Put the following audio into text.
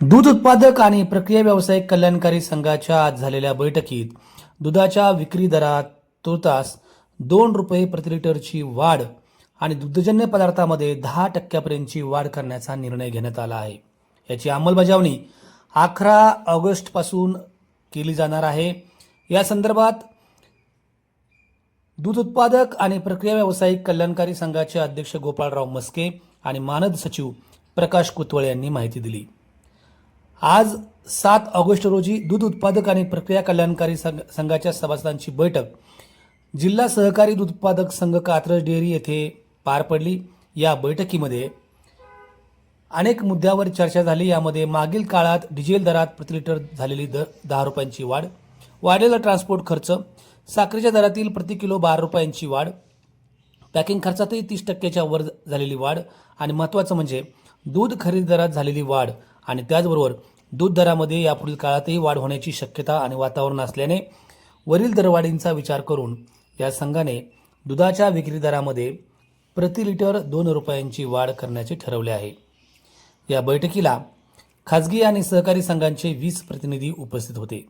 दूध उत्पादक आणि प्रक्रिया व्यावसायिक कल्याणकारी संघाच्या आज झालेल्या बैठकीत दुधाच्या विक्री दरात तुर्तास 2 रुपये प्रति लिटरची वाढ आणि दुग्धजन्य पदार्थामध्ये 10% वाढ करण्याचा निर्णय घेण्यात आला आहे। याची अंमलबजावणी 11 ऑगस्टपासून केली जाणार आहे। या संदर्भात दूध उत्पादक आणि प्रक्रिया व्यावसायिक कल्याणकारी संघाचे अध्यक्ष गोपाळराव मस्के आणि मानद सचिव प्रकाश कुतवळे यांनी माहिती दिली। आज 7 ऑगस्ट रोजी दूध उत्पादक आणि प्रक्रिया कल्याणकारी संघाच्या सभासदांची बैठक जिल्हा सहकारी दूध उत्पादक संघ कात्रज डेअरी येथे पार पडली। या बैठकीमध्ये अनेक मुद्द्यावर चर्चा झाली। यामध्ये मागील काळात डिझेल दरात प्रति लिटर झालेली 10 रुपयांची वाढ, वाढलेला ट्रान्सपोर्ट खर्च, साखरेच्या दरातील प्रति किलो 12 रुपयांची वाढ, पॅकिंग खर्चातही 30% वर झालेली वाढ आणि महत्त्वाचं म्हणजे दूध खरेदी दरात झालेली वाढ आणि त्याचबरोबर दूध दरामध्ये यापुढील काळातही वाढ होण्याची शक्यता आणि वातावरण असल्याने वरील दरवाढींचा विचार करून या संघाने दुधाच्या विक्री दरामध्ये प्रति लिटर 2 रुपयांची वाढ करण्याचे ठरवले आहे। या बैठकीला खाजगी आणि सहकारी संघांचे 20 प्रतिनिधी उपस्थित होते।